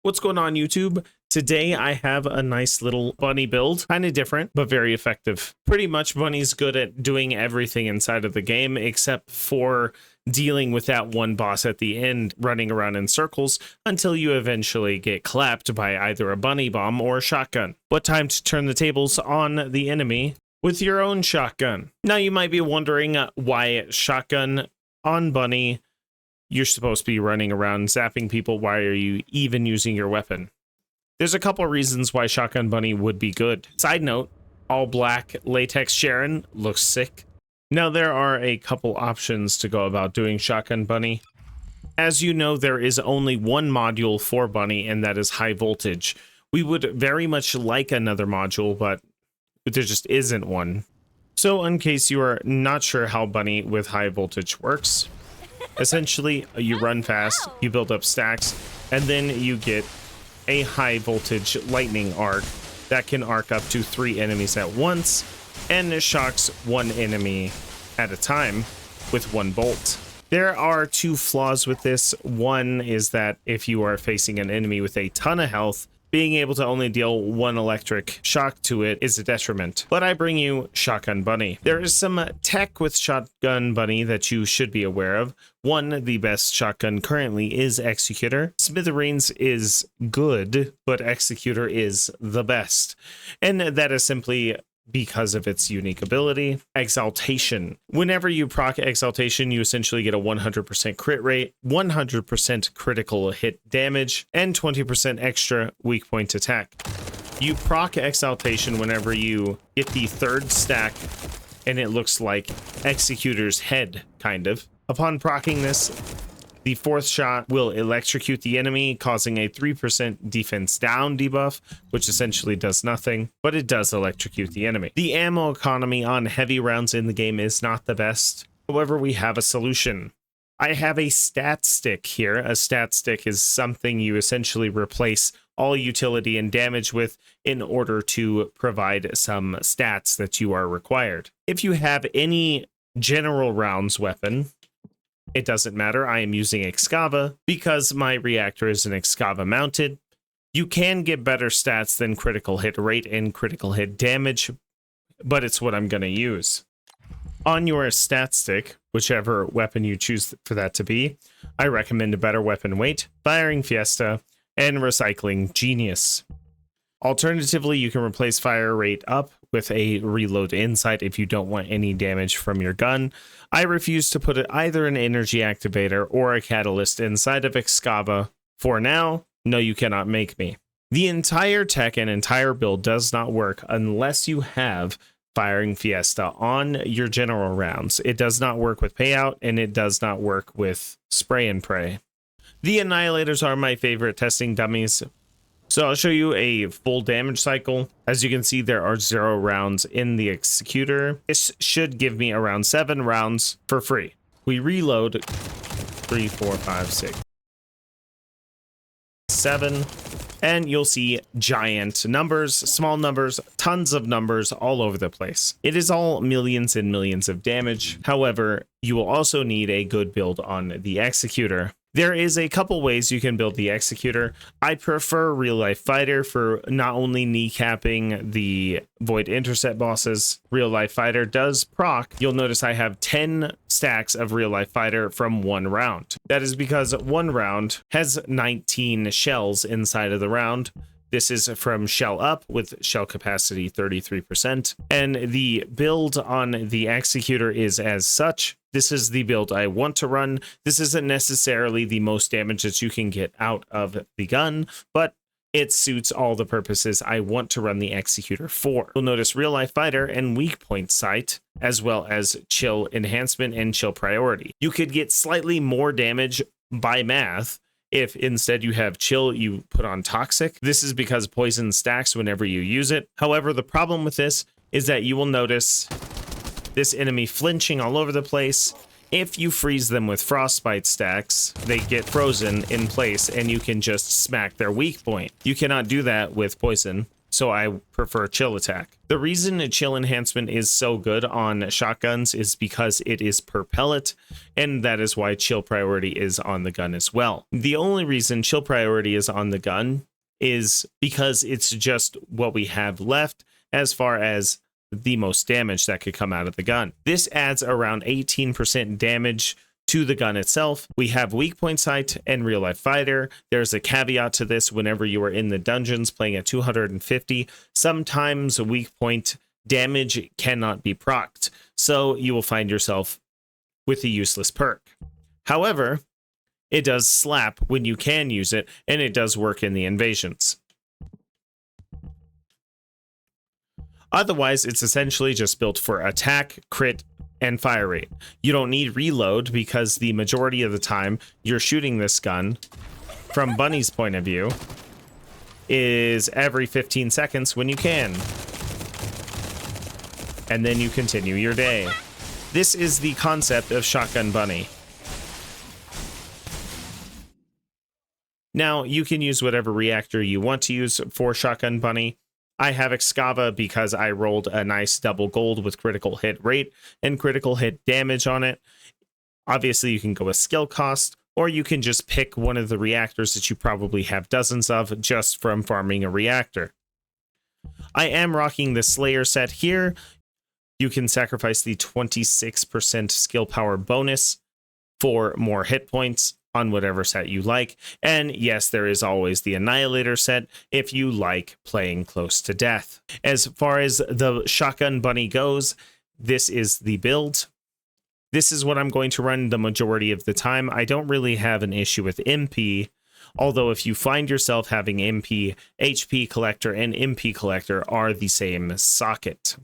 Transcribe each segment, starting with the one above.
What's going on, YouTube? Today I have a nice little bunny build, kind of different, but very effective. Pretty much Bunny's good at doing everything inside of the game, except for dealing with that one boss at the end, running around in circles until you eventually get clapped by either a bunny bomb or a shotgun. What time to turn the tables on the enemy with your own shotgun. Now you might be wondering why shotgun on Bunny. You're supposed to be running around zapping people. Why are you even using your weapon? There's a couple of reasons why Shotgun Bunny would be good. Side note, all black latex Sharon looks sick. Now there are a couple options to go about doing Shotgun Bunny. As you know, there is only one module for Bunny, and that is high voltage. We would very much like another module, but there just isn't one. So in case you are not sure how Bunny with high voltage works, essentially, you run fast, you build up stacks, and then you get a high voltage lightning arc that can arc up to 3 enemies at once and shocks 1 enemy at a time with 1 bolt. There are 2 flaws with this. One is that if you are facing an enemy with a ton of health, being able to only deal 1 electric shock to it is a detriment. But I bring you Shotgun Bunny. There is some tech with Shotgun Bunny that you should be aware of. One, the best shotgun currently is Executor. Smithereens is good, but Executor is the best. And that is simply because of its unique ability. Exaltation. Whenever you proc Exaltation, you essentially get a 100% crit rate, 100% critical hit damage, and 20% extra weak point attack. You proc Exaltation whenever you get the 3rd stack, and it looks like Executor's head, kind of. Upon proccing this, the 4th shot will electrocute the enemy, causing a 3% defense down debuff, which essentially does nothing, but it does electrocute the enemy. The ammo economy on heavy rounds in the game is not the best. However, we have a solution. I have a stat stick here. A stat stick is something you essentially replace all utility and damage with in order to provide some stats that you are required. If you have any general rounds weapon, it doesn't matter. I am using Excava because my reactor is an Excava mounted. You can get better stats than critical hit rate and critical hit damage, but it's what I'm going to use. On your stat stick, whichever weapon you choose for that to be, I recommend a better weapon weight, firing Fiesta, and recycling Genius. Alternatively, you can replace fire rate up with a reload insight if you don't want any damage from your gun. I refuse to put either an energy activator or a catalyst inside of Excava. For now, no, you cannot make me. The entire tech and entire build does not work unless you have firing Fiesta on your general rounds. It does not work with payout, and it does not work with spray and pray. The Annihilators are my favorite testing dummies. So I'll show you a full damage cycle. As you can see, there are 0 rounds in the Executor. This should give me around 7 rounds for free. We reload 3, 4, 5, 6, 7, and you'll see giant numbers, small numbers, tons of numbers all over the place. It is all millions and millions of damage. However, you will also need a good build on the Executor. There is a couple ways you can build the Executor. I prefer Real Life Fighter for not only kneecapping the Void Intercept bosses. Real Life Fighter does proc. You'll notice I have 10 stacks of Real Life Fighter from 1 round. That is because 1 round has 19 shells inside of the round. This is from shell up with shell capacity 33%. And the build on the Executor is as such. This is the build I want to run. This isn't necessarily the most damage that you can get out of the gun, but it suits all the purposes I want to run the Executor for. You'll notice Real Life Fighter and Weak Point Sight, as well as Chill Enhancement and Chill Priority. You could get slightly more damage by math if instead you have Chill, you put on Toxic. This is because poison stacks whenever you use it. However, the problem with this is that you will notice this enemy flinching all over the place. If you freeze them with Frostbite stacks, they get frozen in place and you can just smack their weak point. You cannot do that with poison. so I prefer chill attack. The reason a chill enhancement is so good on shotguns is because it is per pellet, and that is why chill priority is on the gun as well. The only reason chill priority is on the gun is because it's just what we have left as far as the most damage that could come out of the gun. This adds around 18% damage to the gun itself. We have weak point sight and real life fighter. There's a caveat to this: whenever you are in the dungeons playing at 250, sometimes weak point damage cannot be procced, so you will find yourself with a useless perk. However, it does slap when you can use it, and it does work in the invasions. Otherwise, it's essentially just built for attack, crit, and fire rate. You don't need reload because the majority of the time you're shooting this gun, from Bunny's point of view, is every 15 seconds when you can. And then you continue your day. This is the concept of Shotgun Bunny. Now, you can use whatever reactor you want to use for Shotgun Bunny. I have Excava because I rolled a nice double gold with critical hit rate and critical hit damage on it. Obviously, you can go with skill cost, or you can just pick one of the reactors that you probably have dozens of just from farming a reactor. I am rocking the Slayer set here. You can sacrifice the 26% skill power bonus for more hit points on whatever set you like. And yes, there is always the Annihilator set if you like playing close to death. As far as the Shotgun Bunny goes, this is the build. This is what I'm going to run the majority of the time. I don't really have an issue with MP, although if you find yourself having MP, HP Collector and MP Collector are the same socket.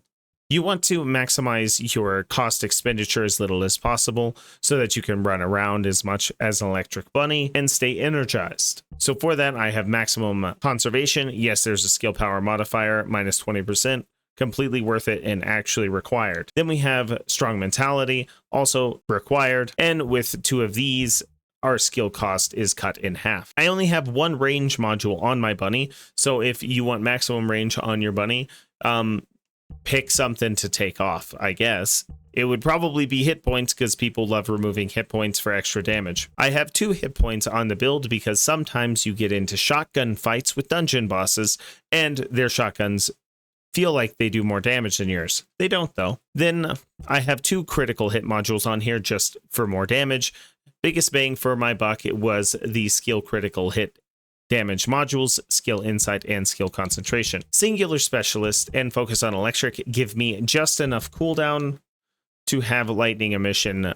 You want to maximize your cost expenditure as little as possible so that you can run around as much as an electric bunny and stay energized. So for that, I have maximum conservation. Yes, there's a skill power modifier, minus 20%, completely worth it and actually required. Then we have strong mentality, also required. And with two of these, our skill cost is cut in half. I only have one range module on my bunny. So if you want maximum range on your bunny, pick something to take off, I guess. It would probably be hit points because people love removing hit points for extra damage. I have 2 hit points on the build because sometimes you get into shotgun fights with dungeon bosses and their shotguns feel like they do more damage than yours. They don't though. Then I have 2 critical hit modules on here just for more damage. Biggest bang for my buck, it was the skill critical hit damage modules, skill insight, and skill concentration. Singular specialist and focus on electric give me just enough cooldown to have lightning emission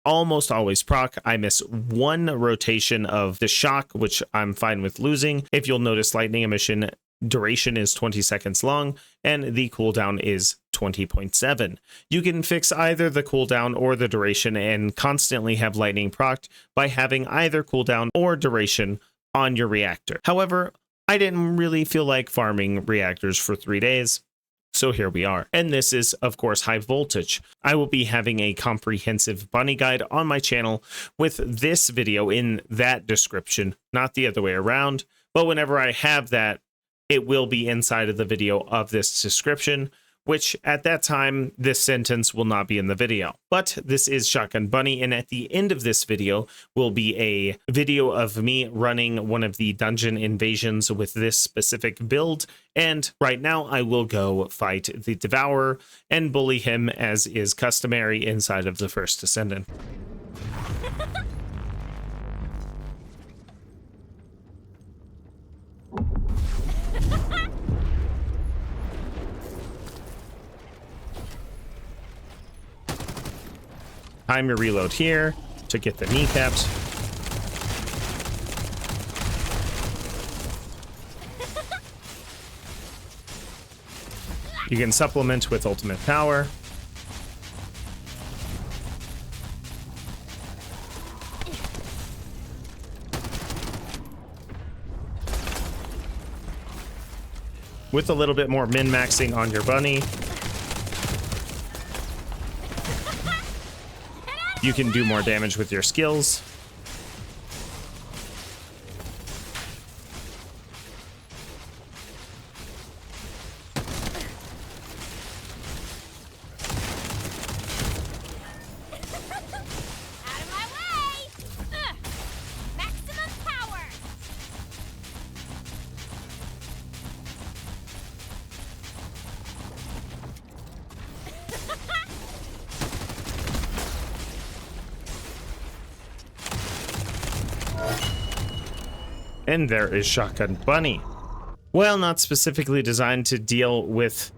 almost always proc. I miss 1 rotation of the shock, which I'm fine with losing. If you'll notice, lightning emission duration is 20 seconds long and the cooldown is 20.7. You can fix either the cooldown or the duration and constantly have lightning procced by having either cooldown or duration on your reactor. However, I didn't really feel like farming reactors for 3 days, so here we are. And this is, of course, high voltage. I will be having a comprehensive bunny guide on my channel with this video in that description, not the other way around. But whenever I have that, it will be inside of the video of this description, which at that time, this sentence will not be in the video. But this is Shotgun Bunny, and at the end of this video will be a video of me running one of the dungeon invasions with this specific build. And right now I will go fight the Devourer and bully him as is customary inside of the First Descendant. Time your reload here to get the kneecaps. You can supplement with ultimate power. With a little bit more min-maxing on your bunny, you can do more damage with your skills. And there is Shotgun Bunny. Well, not specifically designed to deal with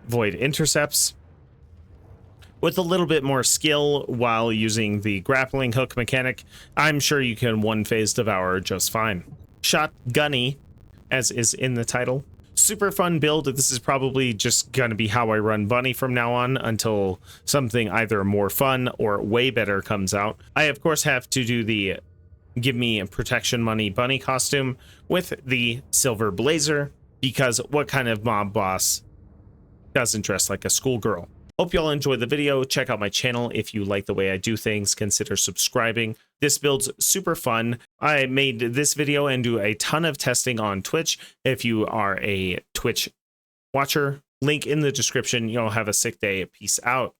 void intercepts. With a little bit more skill while using the grappling hook mechanic, I'm sure you can one-phase Devourer just fine. Shotgunny, as is in the title. Super fun build. This is probably just going to be how I run Bunny from now on until something either more fun or way better comes out. I, of course, have to do the give me a protection money Bunny costume with the silver blazer, because what kind of mob boss doesn't dress like a schoolgirl? Hope y'all enjoyed the video. Check out my channel if you like the way I do things. Consider subscribing. This build's super fun. I made this video and do a ton of testing on Twitch. If you are a Twitch watcher, link in the description. Y'all have a sick day. Peace out.